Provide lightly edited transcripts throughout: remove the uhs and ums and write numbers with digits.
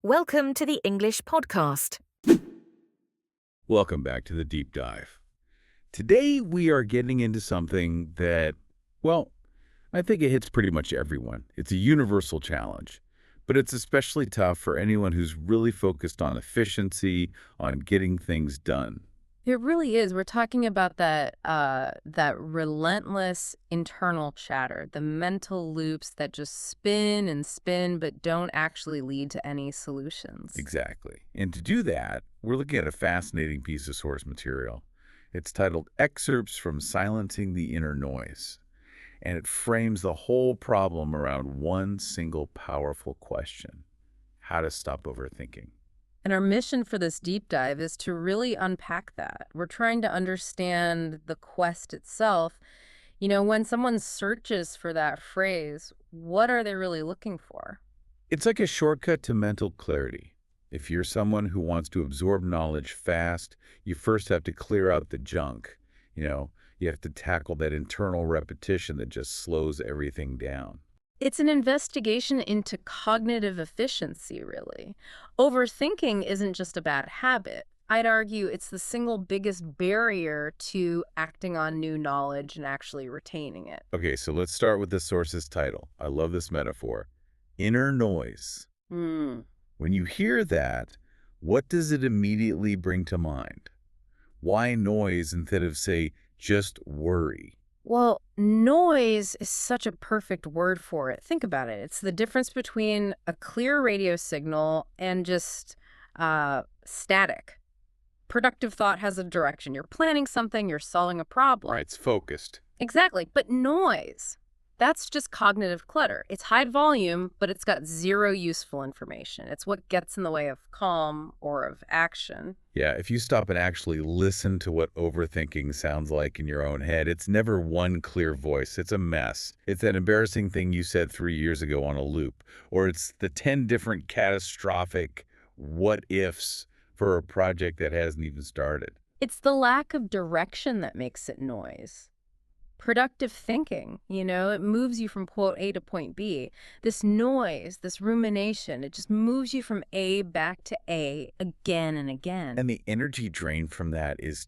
Welcome to the English podcast. Welcome back to the deep dive. Today we are getting into something that, well, I think it hits pretty much everyone. It's a universal challenge, but it's especially tough for anyone who's really focused on efficiency, on getting things done. It really is. We're talking about that relentless internal chatter, the mental loops that just spin and spin but don't actually lead to any solutions. Exactly. And to do that, we're looking at a fascinating piece of source material. It's titled Excerpts from Silencing the Inner Noise, and it frames the whole problem around one single powerful question: how to stop overthinking. And our mission for this deep dive is to really unpack that. We're trying to understand the quest itself. When someone searches for that phrase, what are they really looking for? It's like a shortcut to mental clarity. If you're someone who wants to absorb knowledge fast, you first have to clear out the junk. You have to tackle that internal repetition that just slows everything down. It's an investigation into cognitive efficiency, really. Overthinking isn't just a bad habit. I'd argue it's the single biggest barrier to acting on new knowledge and actually retaining it. Okay, so let's start with the source's title. I love this metaphor. Inner noise. Hmm. When you hear that, what does it immediately bring to mind? Why noise instead of, say, just worry? Well, noise is such a perfect word for it. Think about it. It's the difference between a clear radio signal and just static. Productive thought has a direction. You're planning something, you're solving a problem. Right, it's focused. Exactly. But noise, that's just cognitive clutter. It's high volume, but it's got zero useful information. It's what gets in the way of calm or of action. Yeah, if you stop and actually listen to what overthinking sounds like in your own head, it's never one clear voice. It's a mess. It's that embarrassing thing you said 3 years ago on a loop, or it's the 10 different catastrophic what-ifs for a project that hasn't even started. It's the lack of direction that makes it noise. Productive thinking, it moves you from point A to point B. This noise, this rumination, it just moves you from A back to A again and again. And the energy drain from that is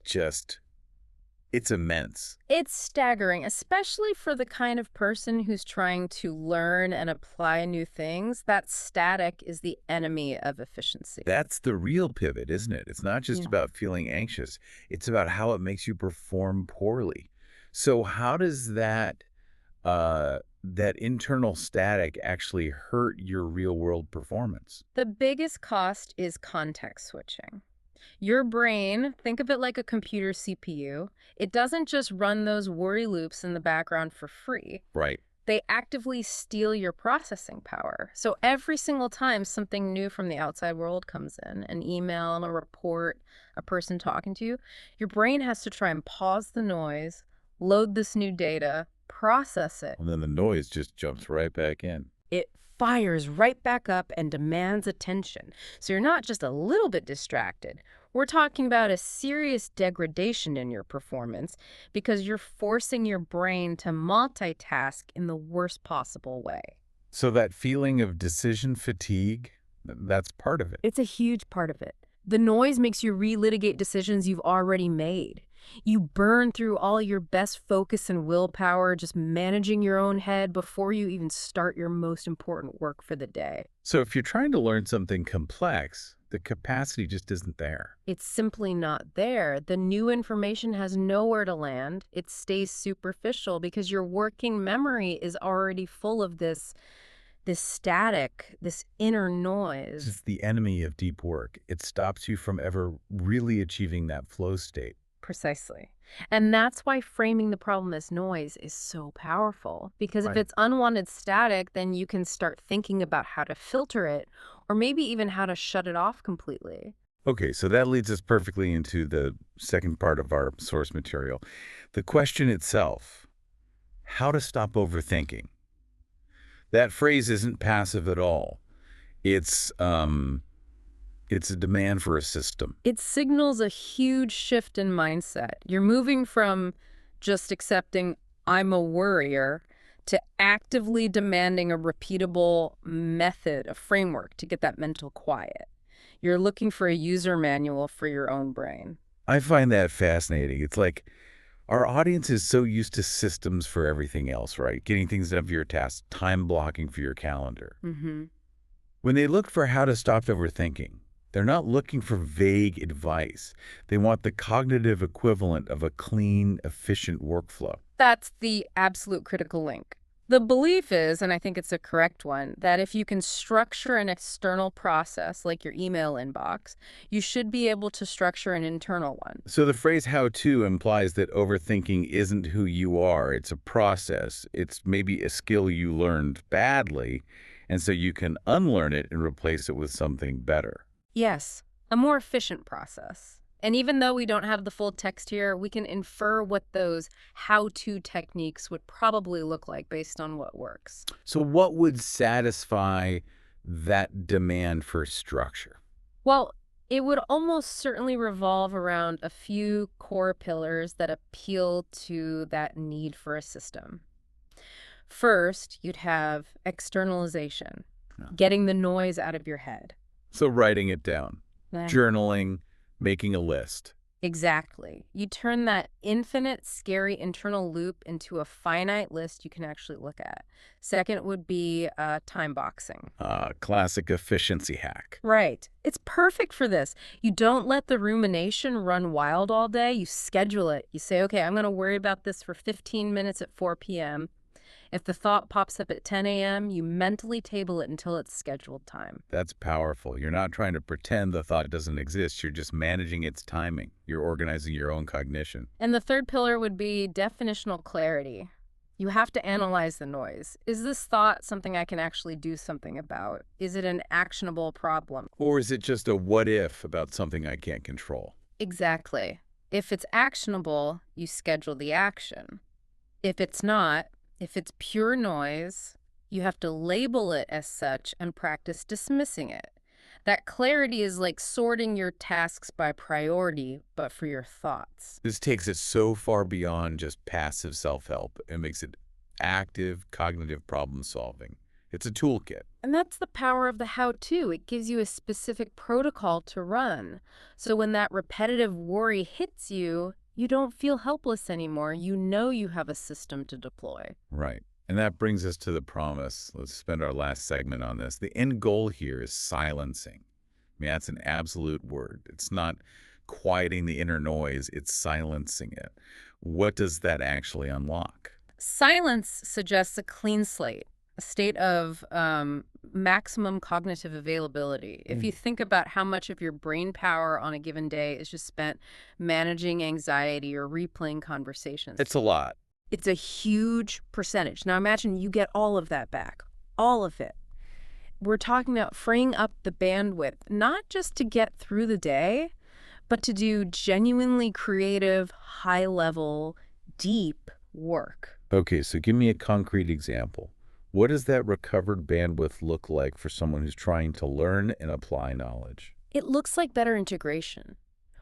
it's immense. It's staggering, especially for the kind of person who's trying to learn and apply new things. That static is the enemy of efficiency. That's the real pivot, isn't it? It's not just Yeah. about feeling anxious. It's about how it makes you perform poorly. So how does that internal static actually hurt your real-world performance? The biggest cost is context switching. Your brain, think of it like a computer CPU. It doesn't just run those worry loops in the background for free. Right. They actively steal your processing power. So every single time something new from the outside world comes in, an email, a report, a person talking to you, your brain has to try and pause the noise, load this new data, process it. And then the noise just jumps right back in. It fires right back up and demands attention. So you're not just a little bit distracted. We're talking about a serious degradation in your performance because you're forcing your brain to multitask in the worst possible way. So that feeling of decision fatigue, that's part of it. It's a huge part of it. The noise makes you relitigate decisions you've already made. You burn through all your best focus and willpower just managing your own head before you even start your most important work for the day. So if you're trying to learn something complex, the capacity just isn't there. It's simply not there. The new information has nowhere to land. It stays superficial because your working memory is already full of this static, this inner noise. It's the enemy of deep work. It stops you from ever really achieving that flow state. Precisely. And that's why framing the problem as noise is so powerful. Because if Right. it's unwanted static, then you can start thinking about how to filter it, or maybe even how to shut it off completely. Okay, so that leads us perfectly into the second part of our source material. The question itself, how to stop overthinking. That phrase isn't passive at all. It's a demand for a system. It signals a huge shift in mindset. You're moving from just accepting I'm a worrier to actively demanding a repeatable method, a framework to get that mental quiet. You're looking for a user manual for your own brain. I find that fascinating. It's like our audience is so used to systems for everything else, right? Getting things done for your tasks, time blocking for your calendar. Mm-hmm. When they look for how to stop overthinking, they're not looking for vague advice. They want the cognitive equivalent of a clean, efficient workflow. That's the absolute critical link. The belief is, and I think it's a correct one, that if you can structure an external process like your email inbox, you should be able to structure an internal one. So the phrase how to implies that overthinking isn't who you are. It's a process. It's maybe a skill you learned badly, and so you can unlearn it and replace it with something better. Yes, a more efficient process. And even though we don't have the full text here, we can infer what those how-to techniques would probably look like based on what works. So what would satisfy that demand for structure? Well, it would almost certainly revolve around a few core pillars that appeal to that need for a system. First, you'd have externalization, Yeah. getting the noise out of your head. So writing it down, Eh, journaling, making a list. Exactly. You turn that infinite, scary internal loop into a finite list you can actually look at. Second would be time boxing. Classic efficiency hack. Right. It's perfect for this. You don't let the rumination run wild all day. You schedule it. You say, okay, I'm going to worry about this for 15 minutes at 4 p.m. If the thought pops up at 10 a.m., you mentally table it until it's scheduled time. That's powerful. You're not trying to pretend the thought doesn't exist. You're just managing its timing. You're organizing your own cognition. And the third pillar would be definitional clarity. You have to analyze the noise. Is this thought something I can actually do something about? Is it an actionable problem? Or is it just a what if about something I can't control? Exactly. If it's actionable, you schedule the action. If it's not, if it's pure noise, you have to label it as such and practice dismissing it. That clarity is like sorting your tasks by priority, but for your thoughts. This takes it so far beyond just passive self-help and makes it active cognitive problem solving. It's a toolkit. And that's the power of the how-to. It gives you a specific protocol to run. So when that repetitive worry hits you, you don't feel helpless anymore. You know you have a system to deploy. Right. And that brings us to the promise. Let's spend our last segment on this. The end goal here is silencing. I mean, that's an absolute word. It's not quieting the inner noise, it's silencing it. What does that actually unlock? Silence suggests a clean slate, a state of maximum cognitive availability. If you think about how much of your brain power on a given day is just spent managing anxiety or replaying conversations. It's a lot. It's a huge percentage. Now imagine you get all of that back, all of it. We're talking about freeing up the bandwidth, not just to get through the day, but to do genuinely creative, high-level, deep work. Okay, so give me a concrete example. What does that recovered bandwidth look like for someone who's trying to learn and apply knowledge? It looks like better integration.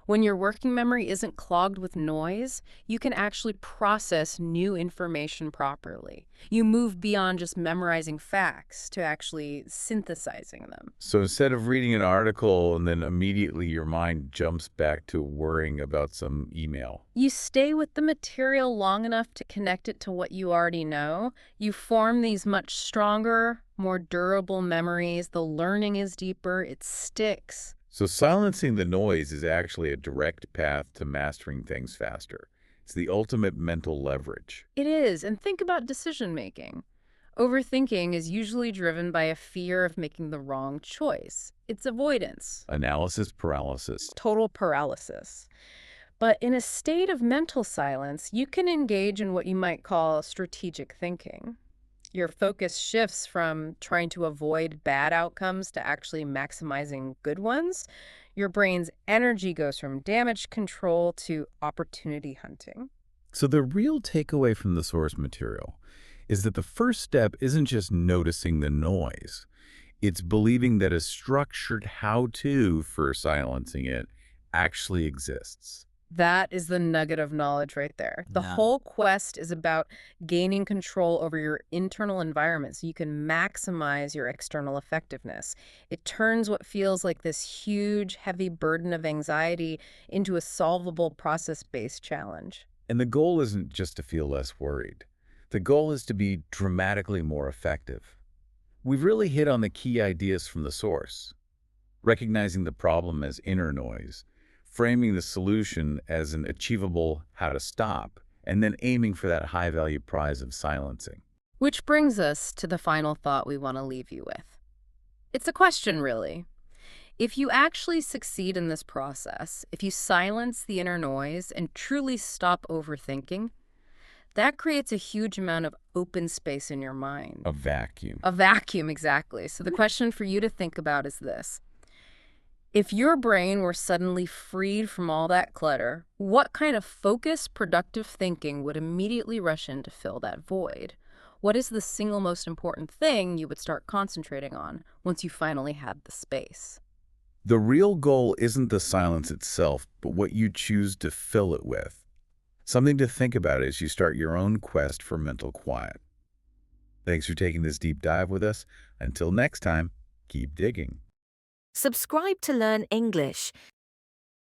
When your working memory isn't clogged with noise, you can actually process new information properly. You move beyond just memorizing facts to actually synthesizing them. So instead of reading an article and then immediately your mind jumps back to worrying about some email. You stay with the material long enough to connect it to what you already know. You form these much stronger, more durable memories. The learning is deeper. It sticks. So silencing the noise is actually a direct path to mastering things faster. It's the ultimate mental leverage. It is. And think about decision making. Overthinking is usually driven by a fear of making the wrong choice. It's avoidance. Analysis paralysis. Total paralysis. But in a state of mental silence, you can engage in what you might call strategic thinking. Your focus shifts from trying to avoid bad outcomes to actually maximizing good ones. Your brain's energy goes from damage control to opportunity hunting. So the real takeaway from the source material is that the first step isn't just noticing the noise. It's believing that a structured how-to for silencing it actually exists. That is the nugget of knowledge right there. The Yeah. whole quest is about gaining control over your internal environment so you can maximize your external effectiveness. It turns what feels like this huge, heavy burden of anxiety into a solvable process-based challenge. And the goal isn't just to feel less worried. The goal is to be dramatically more effective. We've really hit on the key ideas from the source, recognizing the problem as inner noise, framing the solution as an achievable how to stop, and then aiming for that high-value prize of silencing. Which brings us to the final thought we want to leave you with. It's a question, really. If you actually succeed in this process, if you silence the inner noise and truly stop overthinking, that creates a huge amount of open space in your mind. A vacuum. A vacuum, exactly. So the question for you to think about is this. If your brain were suddenly freed from all that clutter, what kind of focused, productive thinking would immediately rush in to fill that void? What is the single most important thing you would start concentrating on once you finally had the space? The real goal isn't the silence itself, but what you choose to fill it with. Something to think about as you start your own quest for mental quiet. Thanks for taking this deep dive with us. Until next time, keep digging. Subscribe to learn English.